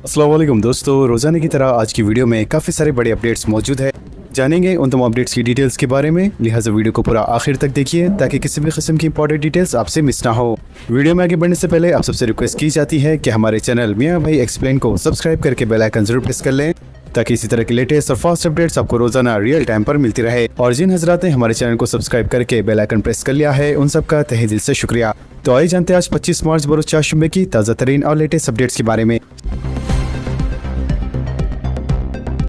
अस्सलाम वालेकुम दोस्तों, रोजाना की तरह आज की वीडियो में काफ़ी सारे बड़े अपडेट्स मौजूद है। जानेंगे उन तमाम अपडेट्स की डिटेल्स के बारे में, लिहाजा वीडियो को पूरा आखिर तक देखिए ताकि किसी भी किस्म की इंपॉर्टेंट डिटेल्स आपसे मिस ना हो। वीडियो में आगे बढ़ने से पहले आप सबसे रिक्वेस्ट की जाती है कि हमारे चैनल मियां भाई एक्सप्लेन को सब्सक्राइब करके बेल आइकन जरूर प्रेस कर लें ताकि इसी तरह की लेटेस्ट और फास्ट अपडेट्स आपको रोजाना रियल टाइम पर मिलती रहे। और जिन हजरात ने हमारे चैनल को सब्सक्राइब करके बेल आइकन प्रेस कर लिया है, उन सबका तहे दिल से शुक्रिया। तो आइए जानते हैं आज 25 मार्च बरोज चारशंबे की ताज़ा तरीन और लेटेस्ट अपडेट्स के बारे में।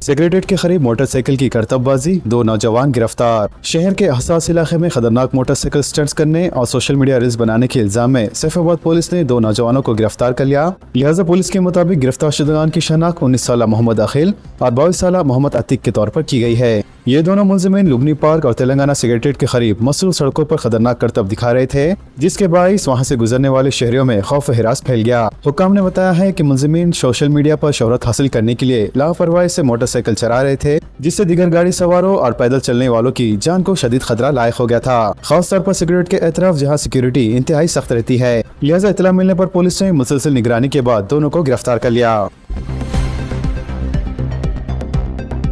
सेक्रेटेरिएट के करीब मोटरसाइकिल की करतबबाजी, 2 नौजवान गिरफ्तार। शहर के हसास इलाके में खतरनाक मोटरसाइकिल स्टंट्स करने और सोशल मीडिया रील्स बनाने के इल्जाम में सैफाबाद पुलिस ने 2 नौजवानों को गिरफ्तार कर लिया। लिहाजा पुलिस के मुताबिक गिरफ्तार शुदगान की शनाख्त 19 साल मोहम्मद अखिल और 22 साल मोहम्मद अतीक के तौर पर की गई है। ये दोनों मुलजिमीन लुबनी पार्क और तेलंगाना सेक्रेटेरिएट के करीब मसरूफ सड़कों पर खतरनाक करतब दिखा रहे थे, जिसके बाइस वहाँ से गुजरने वाले शहरियों में खौफ व हिरास फैल गया। हुक्काम ने बताया है कि मुलजिमीन सोशल मीडिया पर शोहरत हासिल करने के लिए लापरवाही से मोटरसाइकिल चला रहे थे, जिससे दीगर गाड़ी सवारों और पैदल चलने वालों की जान को शदीद खतरा लायक हो गया था। खास तौर पर सेक्रेटेरिएट के एतराफ जहाँ सिक्योरिटी इंतहाई सख्त रहती है, लिहाजा इत्तला मिलने पर पुलिस ने मुसलसल निगरानी के बाद दोनों को गिरफ्तार कर लिया।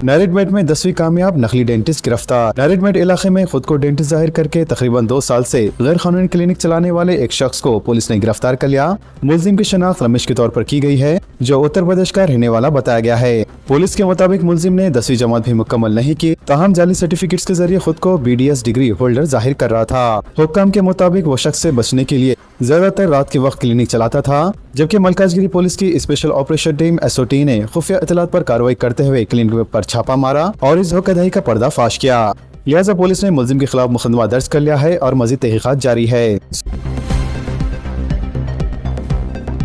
नारिडमेट में 10वीं कामयाब नकली डेंटिस्ट गिरफ्तार। नारिडमेट इलाके में खुद को डेंटिस्ट जाहिर करके तकरीबन 2 साल से गैर कानूनी क्लिनिक चलाने वाले एक शख्स को पुलिस ने गिरफ्तार कर लिया। मुलजिम की शनाख्त रमेश के तौर पर की गई है, जो उत्तर प्रदेश का रहने वाला बताया गया है। पुलिस के मुताबिक मुलजिम ने 10वीं जमात भी मुकम्मल नहीं की, ताहम जाली सर्टिफिकेट्स के जरिए खुद को BDS डिग्री होल्डर जाहिर कर रहा था। हुक्काम के मुताबिक वो शख्स से बचने के लिए ज्यादातर रात के वक्त क्लिनिक चलाता था, जबकि मलकाजगिरी पुलिस की स्पेशल ऑपरेशन टीम SOT ने खुफिया इत्तलात पर कार्रवाई करते हुए क्लिनिक पर छापा मारा और इस धोखाधड़ी का पर्दाफाश किया। लिहाजा पुलिस ने मुलजिम के खिलाफ मुकदमा दर्ज कर लिया है और मजीद तहकीकात जारी है।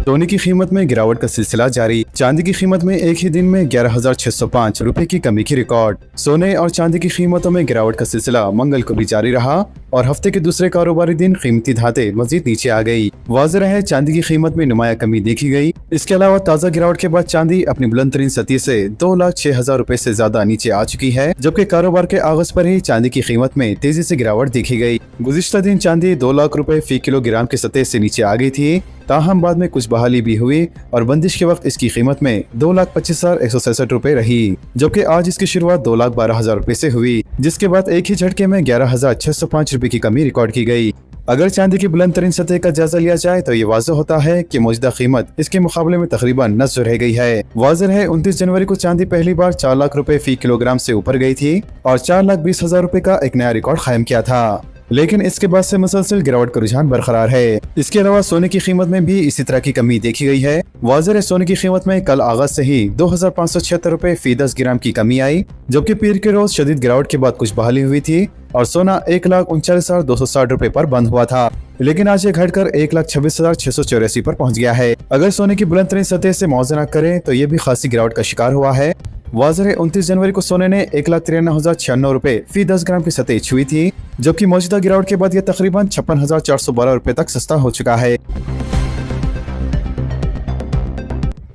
सोने की कीमत में गिरावट का सिलसिला जारी। चांदी की कीमत में एक ही दिन में 11,605 रुपए की कमी की रिकॉर्ड। सोने और चांदी की कीमतों में गिरावट का सिलसिला मंगल को भी जारी रहा और हफ्ते के दूसरे कारोबारी दिन कीमती धाते मजीद नीचे आ गई। वाज़ेह है चांदी की कीमत में नुमाया कमी देखी गई। इसके अलावा ताज़ा गिरावट के बाद चांदी अपनी बुलंद तरीन सतह से 2,06,000 रुपए से ज्यादा नीचे आ चुकी है, जबकि कारोबार के आगाज पर ही चांदी की कीमत में तेजी से गिरावट देखी गई। गुज़िश्ता दिन चांदी 2 लाख रुपए फी किलोग्राम की सतह से नीचे आ गई थी, ताहम बाद में कुछ बहाली भी हुई और बंदिश के वक्त इसकी कीमत में 2,25,167 रुपए रही, जबकि आज इसकी शुरुआत 2,12,000 रुपए से हुई, जिसके बाद एक ही झटके में 11,605 रुपए की कमी रिकॉर्ड की गई। अगर चांदी की बुलंद तरीन सतह का जायजा लिया जाए तो ये वाज़ेह होता है कि मौजूदा कीमत इसके मुकाबले में तकरीबन नस्फ रह गई है। वाज़ेह है 29 जनवरी को चांदी पहली बार 4 लाख रुपए फी किलोग्राम से ऊपर गई थी और 4,20,000 रुपए का एक नया रिकॉर्ड कायम किया था, लेकिन इसके बाद से मुसलसल गिरावट का रुझान बरकरार है। इसके अलावा सोने की कीमत में भी इसी तरह की कमी देखी गई है। वाज़ेह सोने की कीमत में कल आगाज से ही 2,576 रुपए फी 10 ग्राम की कमी आई, जबकि पीर के रोज शदीद गिरावट के बाद कुछ बहाली हुई थी और सोना 1,39,260 रुपए पर बंद हुआ था, लेकिन आज ये घटकर 1,26,684 पर पहुंच गया है। अगर सोने की बुलंद तरीन सतह से मौज़ना करें तो ये भी खासी गिरावट का शिकार हुआ है। वाज़ेह 29 जनवरी को सोने ने 1,93,096 रुपए फी 10 ग्राम की सतह छुई थी, जबकि मौजूदा गिरावट के बाद यह तकरीबन 56,412 रुपए तक सस्ता हो चुका है।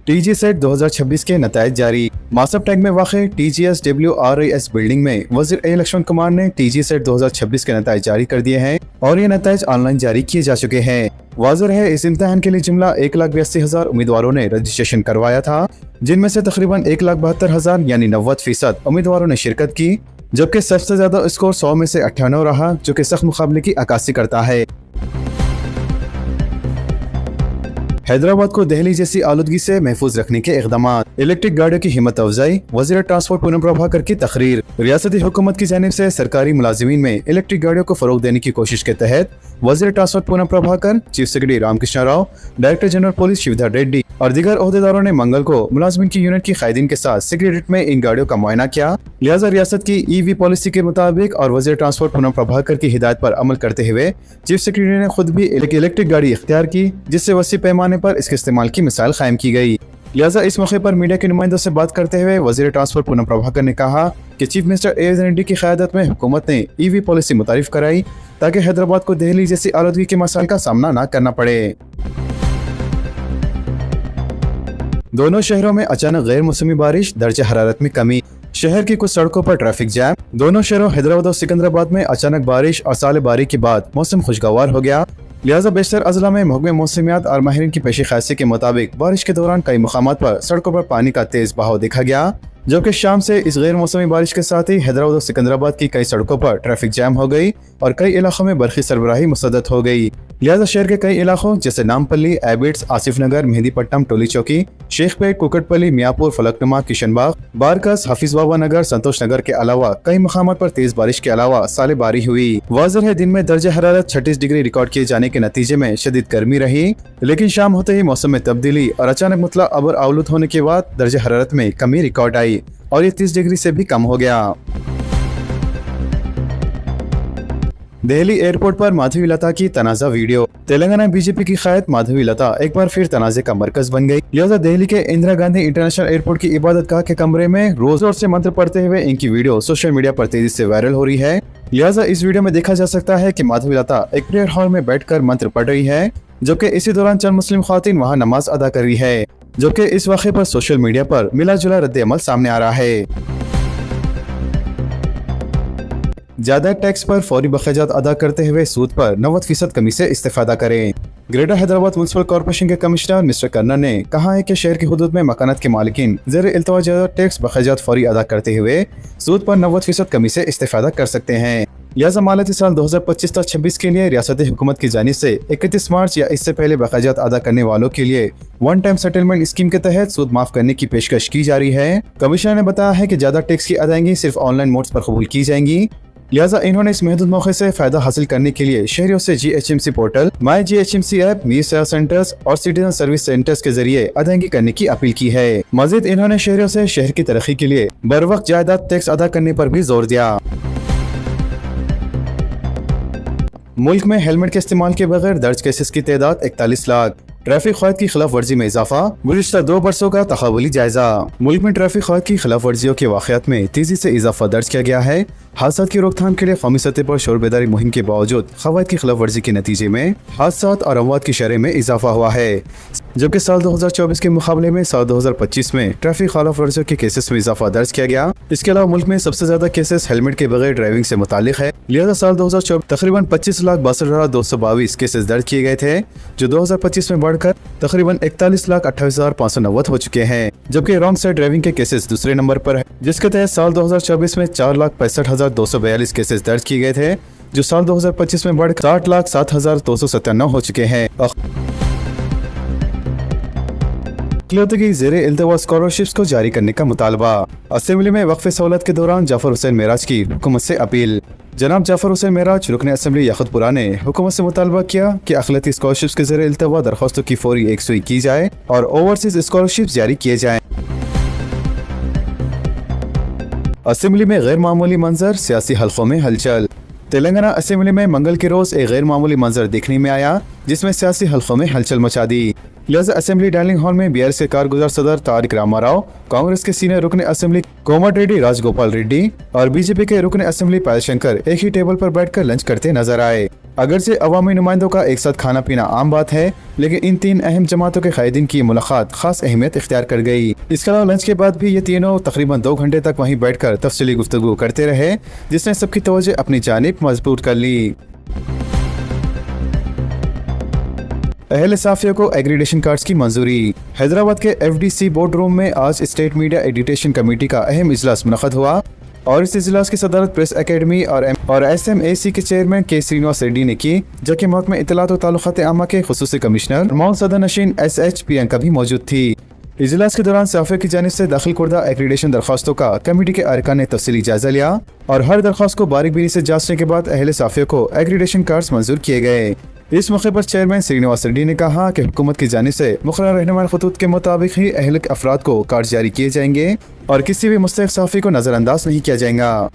TG सेट 2026 के नतायज जारी। मासब टैग में वाक़ TGS WRIS बिल्डिंग में वज़ीर A लक्ष्मण कुमार ने TG सेट 2026 के नतायज जारी कर दिए हैं और ये नतायज ऑनलाइन जारी किए जा चुके हैं। वाज़ेह है इस इम्तिहान के लिए जुमला 1,82,000 उम्मीदवारों ने रजिस्ट्रेशन करवाया था, जिनमें से तकरीबन 1,72,000 यानी 90% उम्मीदवारों ने शिरकत की, जबकि सबसे ज्यादा स्कोर 100 में से 98 रहा, जो कि सख्त मुकाबले की अक्कासी करता है। हैदराबाद को दिल्ली जैसी आलूदगी से महफूज रखने के इक़दामात। इलेक्ट्रिक गाड़ियों की हिम्मत अफजाई, वज़ीर ट्रांसपोर्ट पूनम प्रभाकर की तकरीर। रियासती हुकूमत की जानिब से सरकारी मुलाजिमीन में इलेक्ट्रिक गाड़ियों को फरोग देने की कोशिश के तहत वज़ीर transport Poonam Prabhakar, chief secretary Ramakrishna Rao, director general police Shivdhar Reddy और दीगर ओहदेदारों ने मंगल को मुलाजिमीन की यूनिट की कायदीन के साथ सेक्रेटरीट में इन गाड़ियों का मुआयना किया। लिहाजा रियासत की EV पॉलिसी के मुताबिक और वज़ीर ट्रांसपोर्ट पूनम प्रभाकर की हिदायत पर अमल करते हुए चीफ सेक्रेटरी ने खुद भी इलेक्ट्रिक गाड़ी इख्तियार की, जिससे वसी पैमाने पर इसके इस्तेमाल की मिसाल कायम की गई। लिहाजा इस मौके पर मीडिया के नुमाइंदों से बात करते हुए वज़ीर ट्रांसपोर्ट पूनम प्रभाकर ने कहा कि चीफ मिनिस्टर A.S. रेड्डी की क़यादत में हुकूमत ने EV पॉलिसी मुतारिफ कराई ताकि हैदराबाद को दिल्ली जैसी आलूदगी के मसाइल का सामना न करना पड़े। दोनों शहरों में अचानक गैर मौसमी बारिश, दर्जे हरारत में कमी। शहर की कुछ सड़कों पर ट्रैफिक जैम। दोनों शहरों हैदराबाद और सिकंदराबाद में अचानक बारिश और साले बारी के बाद मौसम खुशगवार हो गया। लिहाजा बेशतर अजला में महकमे मौसमियात और माहिरीन की पेशी ख़ासी के मुताबिक बारिश के दौरान कई मुकामात पर सड़कों पर पानी का तेज बहाव देखा गया, जबकि शाम से इस गैर मौसमी बारिश के साथ ही हैदराबाद और सिकंदराबाद की कई सड़कों पर ट्रैफिक जैम हो गई और कई इलाकों में बरखी सरबराही मुसद्दत हो गई। लिहाजा शहर के कई इलाकों जैसे नामपल्ली, एबिट्स, आसिफ नगर, मेहदीपट्टनम, टोली चौकी, शेखपेट, कुकटपल्ली, मियापुर, फलकनुमा, किशनबाग, बारकस, हाफिज बाबा नगर, संतोष नगर के अलावा कई मकामात पर तेज बारिश के अलावा सालेबारी हुई। वाज़ेह है दिन में दर्जा हरारत 36 डिग्री रिकॉर्ड किए जाने के नतीजे में शदीद गर्मी रही, लेकिन शाम होते ही मौसम में तब्दीली और अचानक मुतला अबर आलूद होने के बाद दर्जा हरारत में कमी रिकॉर्ड आई और ये 30 डिग्री से भी कम हो गया। दिल्ली एयरपोर्ट पर माधवी लता की तनाज़ा वीडियो। तेलंगाना बीजेपी की क़ायद माधवी लता एक बार फिर तनाज़े का मरकज बन गई। लिहाजा दिल्ली के इंदिरा गांधी इंटरनेशनल एयरपोर्ट की इबादतगाह के कमरे में रोज से मंत्र पढ़ते हुए इनकी वीडियो सोशल मीडिया पर तेजी से वायरल हो रही है। लिहाजा इस वीडियो में देखा जा सकता है कि माधवी लता एक प्रेयर हॉल में बैठकर मंत्र पढ़ रही है, जबकि इसी दौरान चंद मुस्लिम ख्वातीन वहां नमाज अदा कर रही है, जबकि इस वाक़े पर सोशल मीडिया पर मिला जुला रद्द-ए-अमल सामने आ रहा है। ज्यादा टैक्स पर फौरी बखराजात अदा करते हुए सूद पर 90% कमी से इस्तेफादा करें। ग्रेटर हैदराबाद म्युनिसिपल कॉर्पोरेशन के कमिश्नर मिस्टर कर्नर ने कहा है कि शहर की हुदूद में मकानात के मालिकीन ज़ेर इल्तवा ज्यादा टैक्स बखराजात फौरी अदा करते हुए सूद पर 90% कमी से इस्तेफादा कर सकते हैं। लिहाजा मालियाती साल 2025-26 के लिए रियासती हुकूमत की जानिब से 31 मार्च या इससे पहले बखराजात अदा करने वालों के लिए वन टाइम सेटलमेंट स्कीम के तहत सूद माफ करने की पेशकश की जा रही है। कमिश्नर ने बताया है कि ज्यादा टैक्स की अदायगी सिर्फ ऑनलाइन मोड्स पर कबूल की जाएंगी। लिहाजा इन्होंने इस महदूद मौके से फायदा हासिल करने के लिए शहरियों से GHMC पोर्टल, माई GHMC ऐप, मीर सेवा सेंटर्स और सिटीजन सर्विस सेंटर्स के जरिए अदायगी करने की अपील की है। मजीद इन्होंने शहरियों से शहर की तरक्की के लिए बर वक्त जायदाद टैक्स अदा करने पर भी जोर दिया। मुल्क में हेलमेट के इस्तेमाल के बगैर दर्ज केसेस की तादाद 41 लाख। ट्रैफिक क़वायद की खिलाफ वर्जी में इजाफा, गुज़िश्ता 2 बरसों का तक़ाबुली जायजा। मुल्क में ट्रैफिक क़वायद की खिलाफ वर्जियों के वाक़यात में तेजी से इजाफा दर्ज किया गया है। हादसा की रोकथाम के लिए कौमी सतह पर शोर बेदारी मुहिम के बावजूद क़वायद की खिलाफ वर्जी के नतीजे में हादसा और अमवात की शरह में इजाफा हुआ है, जबकि साल 2024 के मुकाबले में साल 2025 में ट्रैफिक खिलाफ वर्जियों के केसेस में इजाफा दर्ज किया गया। इसके अलावा मुल्क में सबसे ज्यादा केसेस हेलमेट के बगैर ड्राइविंग से मुतालिक है। लिहाजा साल 2024 तकरीबन 25,62,222 केसेस दर्ज किए गए थे, जो 2025 में बढ़कर तकरीबन 41,28,590 हो चुके हैं, जबकि रॉन्ग साइड ड्राइविंग के केसेस दूसरे नंबर पर है, जिसके तहत साल 2024 में 4,65,242 केसेस दर्ज किए गए थे, जो साल 2025 में बढ़कर 60,07,297 हो चुके हैं। की ज़ेर इल्तवा स्कॉलरशिप्स को जारी करने का मुतालबा। असेंबली में वक्फे सहूलत के दौरान जाफर हुसैन मेराज की हुकूमत से अपील। जनाब जाफर हुसैन मेराज रुकन असेंबली याकुतपुरा ने हुकूमत से मुतालबा किया कि अखिलती स्कॉलरशिप्स के ज़ेर इल्तवा दरख्वास्तों की फौरी एकसुई की जाए और ओवरसीज स्कॉलरशिप्स जारी किए जाएं। असेंबली में गैर मामूली मंजर, सियासी हल्कों में हलचल। तेलंगाना असेंबली में मंगल के रोज एक गैर मामूली मंजर देखने में आया, जिसमें सियासी हल्कों में हलचल मचा दी। लिहाजा असेंबली डाइनिंग हॉल में BRS के कारगुजार सदर तारिक रामाराव, कांग्रेस के सीनियर रुकन असेंबली कोमटिरेड्डी राजगोपाल रेड्डी और BJP के रुकन असेंबली पायल शंकर एक ही टेबल पर बैठकर लंच करते नजर आए। अगरचे अवामी नुमाइंदों का एक साथ खाना पीना आम बात है, लेकिन इन 3 अहम जमातों के कायदीन की मुलाकात खास अहमियत इख्तियार कर गई। इसके अलावा लंच के बाद भी ये तीनों तकरीबन 2 घंटे तक वहीं बैठकर तफसीली गुफ्तगू करते रहे, जिसने सबकी तवज्जो अपनी जानिब मजबूत कर ली। अहले साफियों को एग्रीडेशन कार्ड्स की मंजूरी। हैदराबाद के FDC बोर्ड रूम में आज स्टेट मीडिया एडिटेशन कमेटी का अहम इजलास मुनक़द हुआ और इस इजलास की सदारत प्रेस एकेडमी और SMAC के चेयरमैन के श्रीनिवास रेड्डी ने की, जबकि महकमा इत्तलात और ताल्लुकात आमा के खुसूसी कमिश्नर मौन सदर नशीन SH प्रियंका भी मौजूद थी। इजलास के दौरान साफियों की जानिब से दाखिल कुर्दा एग्रीडेशन दरख्वास्तों का कमेटी के अरकान ने तफसीली जायजा लिया और हर दरख्वास्त को बारीकबीनी से जांचने के बाद अहले साफियों को एग्रीडेशन कार्ड्स मंजूर किए गए। इस मौके पर चेयरमैन श्रीनिवास रेड्डी ने कहा कि हुकूमत की जानिब से मुक़र्रर रहनुमा खतूत के मुताबिक ही अहल अफराद को कार्ड जारी किए जाएंगे और किसी भी मुस्तहिक़ साफ़ी को नजरअंदाज नहीं किया जाएगा।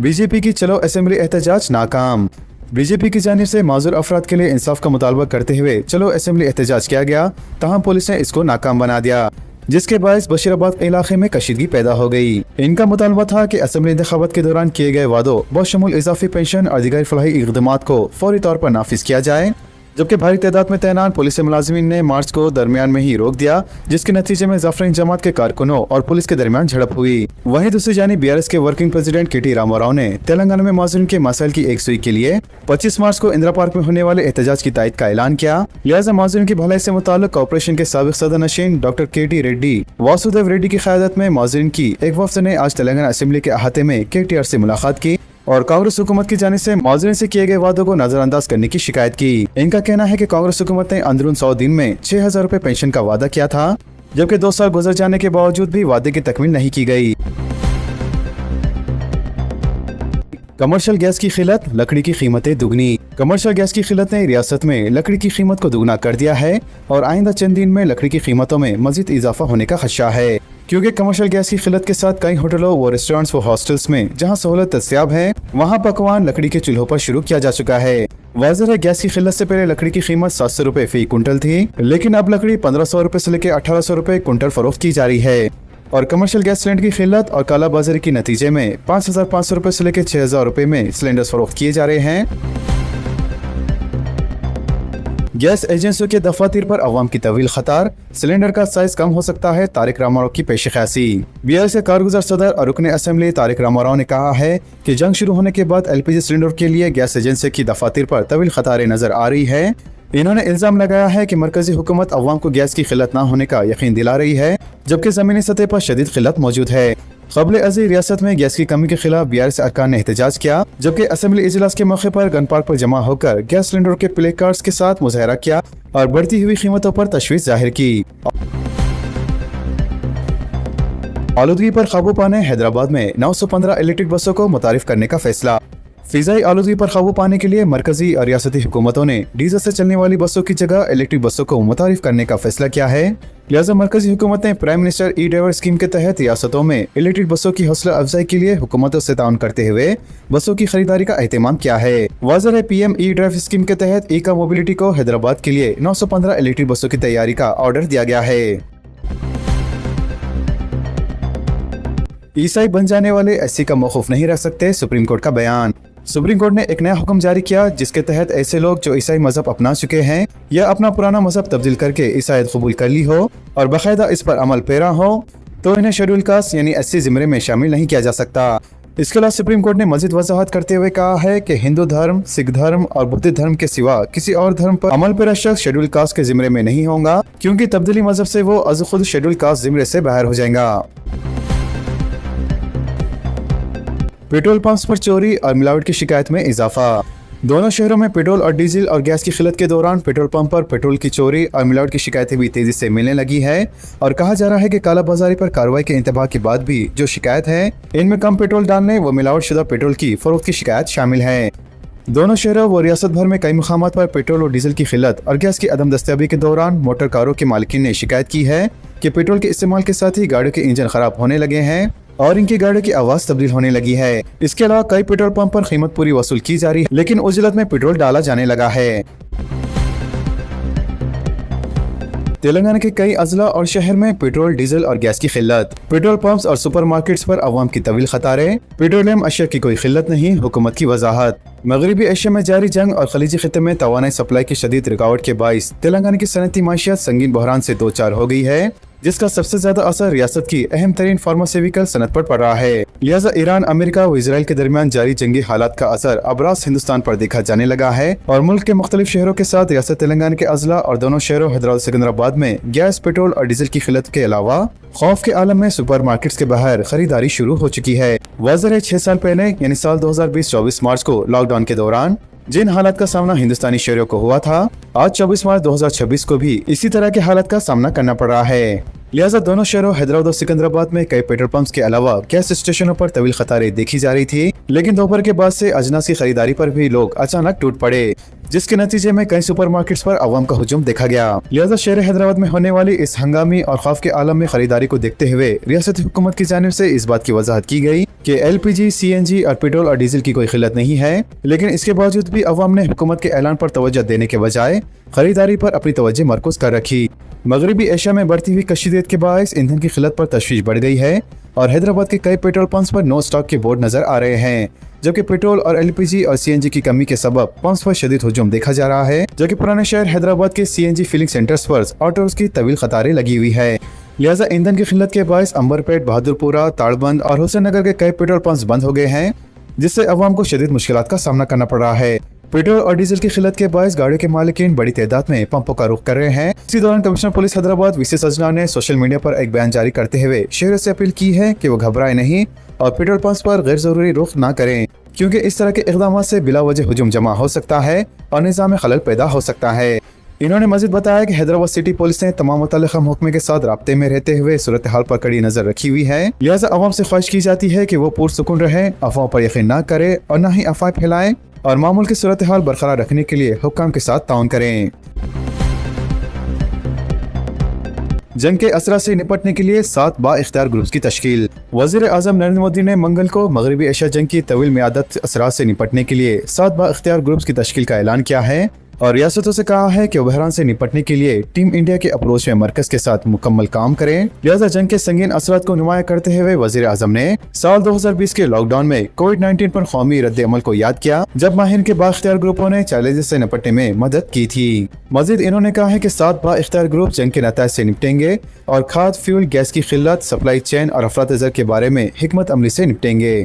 BJP की चलो असेंबली एहतजाज नाकाम। BJP की जानिब से माजूर अफराद के लिए इंसाफ का मुतालबा करते हुए चलो असेंबली एहतजाज किया गया, तहम पुलिस ने इसको नाकाम बना दिया, जिसके बायस बशीराबाद इलाके में कशीदगी पैदा हो गई। इनका मुतालबा था कि असेंबली इंतखाबात के दौरान किए गए वादों बशमूल इजाफी पेंशन और दीगर फलाही इक़दामात को फौरी तौर पर नाफिज किया जाए। जबकि भारी तादाद में तैनात पुलिस मुलाजिमीन ने मार्च को दरमियान में ही रोक दिया, जिसके नतीजे में जाफरीन जमात के कारकुनों और पुलिस के दरमियान झड़प हुई। वहीं दूसरी जानिब BRS के वर्किंग प्रेसिडेंट KT रामाराव ने तेलंगाना में माजूरीन के मसाइल की एकसुई के लिए 25 मार्च को इंदिरा पार्क में होने वाले एहतजाज की तायद का ऐलान किया। लिहाजा माजूरीन की भलाई से मुताल्लिक कॉर्पोरेशन के साबिक सदर नशीन डॉक्टर KT रेड्डी वासुदेव रेड्डी की क़यादत में माजूरीन की एक वफ़द ने आज तेलंगाना असेंबली के अहाते में KTR से मुलाकात की और कांग्रेस हुकूमत की जानिब से माजूरीन से किए गए वादों को नजरअंदाज करने की शिकायत की। इनका कहना है कि कांग्रेस हुकूमत ने अंदरून 100 दिन में 6,000 रुपए पेंशन का वादा किया था, जबकि 2 साल गुजर जाने के बावजूद भी वादे की तकमील नहीं की गई। कमर्शियल गैस की खिलत, लकड़ी की कीमतें दुगनी। कमर्शियल गैस की खिलत ने रियासत में लकड़ी की कीमत को दुगना कर दिया है और आइंदा चंद दिन में लकड़ी की कीमतों में मजीद इजाफा होने का खदशा है, क्योंकि कमर्शियल गैस की खिलत के साथ कई होटलों व रेस्टोरेंट्स व हॉस्टल्स में जहां सहूलत दस्तयाब है, वहां पकवान लकड़ी के चूल्हों पर शुरू किया जा चुका है। वाज़ेह है, गैस की खिलत से पहले लकड़ी की कीमत 700 रुपए फी कुंटल थी, लेकिन अब लकड़ी 1500 रुपए से लेकर 1800 रुपए कुंटल फरोख्त की जा रही है और कमर्शियल गैस सिलेंडर की खिलत और काला बाजारी के नतीजे में 5500 रुपए से लेकर 6000 रुपए में सिलेंडर फरोख्त किए जा रहे हैं। गैस एजेंसियों के दफातर पर अवाम की तवील खतार, सिलेंडर का साइज कम हो सकता है, तारिक रामाराव की पेशकशी। BRS के कारगुजार सदर और रुकन असेंबली तारिक रामाराव ने कहा है कि जंग शुरू होने के बाद LPG सिलेंडर के लिए गैस एजेंसी की दफातर पर तवील खतारें नजर आ रही है। इन्होंने इल्जाम लगाया है कि मरकजी हुकूमत अवाम को गैस की खिलत न होने का यकीन दिला रही है, जबकि जमीनी सतह पर शदीद खिलत मौजूद है। क़ब्ल अज़ीं रियासत में गैस की कमी के खिलाफ BRS अरकान ने एहतजाज किया, जबकि असेंबली इजलास के मौके पर गन पार्क पर जमा होकर गैस सिलेंडर के प्ले कार्ड्स के साथ मुजाहरा किया और बढ़ती हुई कीमतों पर तशवीश जाहिर की। आलूदगी पर काबू पाने हैदराबाद में 915 इलेक्ट्रिक बसों को मुतारिफ करने का फैसला। फिजाई आलूदगी पर काबू पाने के लिए मरकजी और रियासती हुकूमतों ने डीजल से चलने वाली बसों की जगह इलेक्ट्रिक बसों को मुतारिफ करने का फैसला किया है। लिहाजा मरकजी हुकूमत ने प्राइम मिनिस्टर ई-ड्राइवर स्कीम के तहत रियासतों में इलेक्ट्रिक बसों की हौसला अफजाई के लिए हुकूमतों से ताउन करते हुए बसों की खरीदारी का एहतमाम किया है। वाज़ेह है, PM ई-ड्राइव स्कीम के तहत ईका मोबिलिटी को हैदराबाद के लिए 915 इलेक्ट्रिक बसों की तैयारी का ऑर्डर दिया गया है। ईसाई बन जाने वाले SC का मौकूफ नहीं रख सकते, सुप्रीम कोर्ट का बयान। सुप्रीम कोर्ट ने एक नया हुक्म जारी किया, जिसके तहत ऐसे लोग जो ईसाई मजहब अपना चुके हैं या अपना पुराना मजहब तब्दील करके ईसाईयत कबूल कर ली हो और बाकायदा इस पर अमल पैरा हो, तो इन्हें शेड्यूल कास्ट यानी SC ज़िमरे में शामिल नहीं किया जा सकता। इसके अलावा सुप्रीम कोर्ट ने मजीद वजाहत करते हुए कहा है कि हिंदू धर्म, सिख धर्म और बुद्ध धर्म के सिवा किसी और धर्म पर अमल पैरा शख्स शेड्यूल कास्ट के ज़िमरे में नहीं होगा, क्योंकि तब्दीली मजहब से वो अज़ खुद शेड्यूल कास्ट ज़िमरे से बाहर हो जाएगा। पेट्रोल पंप्स पर चोरी और मिलावट की शिकायत में इजाफा। दोनों शहरों में पेट्रोल और डीजल और गैस की खिलत के दौरान पेट्रोल पंप पर पेट्रोल की चोरी और मिलावट की शिकायतें भी तेजी से मिलने लगी है और कहा जा रहा है कि काला बाजारी पर कार्रवाई के इंतबाह के बाद भी जो शिकायत है, इनमें कम पेट्रोल डालने व मिलावट शुदा पेट्रोल की फरोख्त की शिकायत शामिल है। दोनों शहरों व रियासत भर में कई मुकामात पर पेट्रोल और डीजल की खिलत और गैस की अदम दस्तयाबी के दौरान मोटर कारों के मालिकीन ने शिकायत की है कि पेट्रोल के इस्तेमाल के साथ ही गाड़ियों के इंजन खराब होने लगे हैं और इनकी गाड़ियों की आवाज तब्दील होने लगी है। इसके अलावा कई पेट्रोल पंप पर कीमत पूरी वसूल की जा रही है, लेकिन उजलत में पेट्रोल डाला जाने लगा है। तेलंगाना के कई अजला और शहर में पेट्रोल, डीजल और गैस की खिल्लत। पेट्रोल पंप्स और सुपरमार्केट्स पर अवाम की तवील कतारें। पेट्रोलियम अशिया की कोई खिल्लत नहीं, हुकूमत की वजाहत। मगरबी एशिया में जारी जंग और खलीजी खित्ते में तवानाई सप्लाई की शदीद रुकावट के बाइस तेलंगाना की सनती माशियत संगीन बहरान से दो चार हो गई है, जिसका सबसे ज्यादा असर रियासत की अहम तरीन फार्मास्यूटिकल सनत पर पड़ रहा है। लिहाजा ईरान, अमेरिका व इसराइल के दरमियान जारी जंगी हालात का असर अबराज हिंदुस्तान पर देखा जाने लगा है और मुल्क के मुख्तलिफ शहरों के साथ रियासत तेलंगाना के अजला और दोनों शहरों हैदराबाद सिकंदराबाद में गैस, पेट्रोल और डीजल की खिलत के अलावा खौफ के आलम में सुपर मार्केट्स के बाहर खरीदारी शुरू हो चुकी है। वाज़ेह है, 6 साल पहले यानी साल 2020-24 मार्च को लॉकडाउन के दौरान जिन हालात का सामना हिंदुस्तानी शहरों को हुआ था, आज 24 मार्च 2026 को भी इसी तरह के हालात का सामना करना पड़ रहा है। लिहाजा दोनों शहरों हैदराबाद और सिकंदराबाद में कई पेट्रोल पंप्स के अलावा गैस स्टेशनों पर तवील कतारें देखी जा रही थी, लेकिन दोपहर के बाद से अजनास की खरीदारी पर भी लोग अचानक टूट पड़े, जिसके नतीजे में कई सुपरमार्केट्स पर अवाम का हुजूम देखा गया। लिहाजा शहर हैदराबाद में होने वाली इस हंगामी और खौफ के आलम में खरीदारी को देखते हुए रियासती हुकूमत की जानिब से इस बात की वजाहत की गई कि LPG, CNG और पेट्रोल और डीजल की कोई खिलत नहीं है, लेकिन इसके बावजूद भी अवाम ने हुकूमत के ऐलान पर तवज्जो देने के बजाय खरीदारी पर अपनी तवज्जो मरकूज कर रखी। मगरबी एशिया में बढ़ती हुई कशीदियत के बायस ईंधन की खिलत पर तशवीश बढ़ गई है और हैदराबाद के कई पेट्रोल पंप्स पर नो स्टॉक के बोर्ड नजर आ रहे हैं, जबकि पेट्रोल और LPG और CNG की कमी के सबब पंप्स पर शदीद हुजूम देखा जा रहा है, जबकि पुराने शहर हैदराबाद के CNG फिलिंग सेंटर्स पर ऑटोज की तवील कतारें लगी हुई है। लिहाजा ईंधन की किल्लत के बायस अंबरपेट, बहादुरपुरा, ताड़बंद और हुसैन नगर के कई पेट्रोल पंप्स बंद हो गए हैं, जिससे अवाम को शदीद मुश्किलात का सामना करना पड़ रहा है। पेट्रोल और डीजल की किल्लत के बायस गाड़ियों के मालिकीन बड़ी तादाद में पंपों का रुख कर रहे हैं। इसी दौरान कमिश्नर पुलिस हैदराबाद VC सजना ने सोशल मीडिया पर एक बयान जारी करते हुए शहरों से अपील की है कि वो घबराए नहीं और पेट्रोल पंप पर गैर जरूरी रुख न करें, क्योंकि इस तरह के इक़दाम से बिला वजह हुजूम जमा हो सकता है और निज़ाम में खलल पैदा हो सकता है। इन्होंने मजीद बताया कि हैदराबाद सिटी पुलिस ने तमाम मुतल्लिक़ा महकमे के साथ राब्ते में रहते हुए सूरत हाल पर कड़ी नजर रखी हुई है। लिहाजा अवाम से ख्वाहिश की जाती है कि वो पुरसुकून रहे, अफवाहों पर यकीन न करे और न ही अफवाह फैलाएं और मामूल की सूरत हाल बरकरार रखने के लिए हुक्काम के साथ ताउन करें। जंग के असरा से निपटने के लिए 7 बाइख्तियार ग्रुप्स की तश्कील। वज़ीर आज़म नरेंद्र मोदी ने मंगल को मगरबी एशिया जंग की तवील मियादत असरात से निपटने के लिए 7 बाइख्तियार ग्रुप्स की तश्कील का ऐलान किया है और रियासतों से कहा है कि बहरान से निपटने के लिए टीम इंडिया के अप्रोच में मरकज के साथ मुकम्मल काम करें। लिहाजा जंग के संगीन असरात को नुमाया करते हुए वज़ीर आज़म ने साल 2020 के लॉकडाउन में कोविड-19 पर कौमी रद्द अमल को याद किया, जब माहिर के बाइख्तियार ग्रुपों ने चैलेंजेस से निपटने में मदद की थी। मजीद इन्होंने कहा है कि 7 बाइख्तियार ग्रुप जंग के नताइज से निपटेंगे और खाद, फ्यूल, गैस की किल्लत, सप्लाई चेन और अफरातज़र के बारे में हिकमत अमली से निपटेंगे।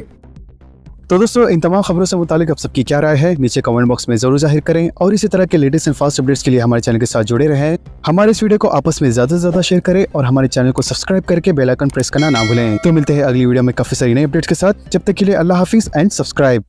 तो दोस्तों, इन तमाम खबरों से मुतालिक आप सबकी क्या राय है, नीचे कमेंट बॉक्स में जरूर जाहिर करें और इसी तरह के लेटेस्ट एंड फास्ट अपडेट्स के लिए हमारे चैनल के साथ जुड़े रहें। हमारे इस वीडियो को आपस में ज्यादा से ज्यादा शेयर करें और हमारे चैनल को सब्सक्राइब करके बेल आइकन प्रेस करना ना भूलें। तो मिलते हैं अगली वीडियो में काफी सारी नई अपडेट्स के साथ। जब तक के लिए अल्लाह हाफिज एंड सब्सक्राइब।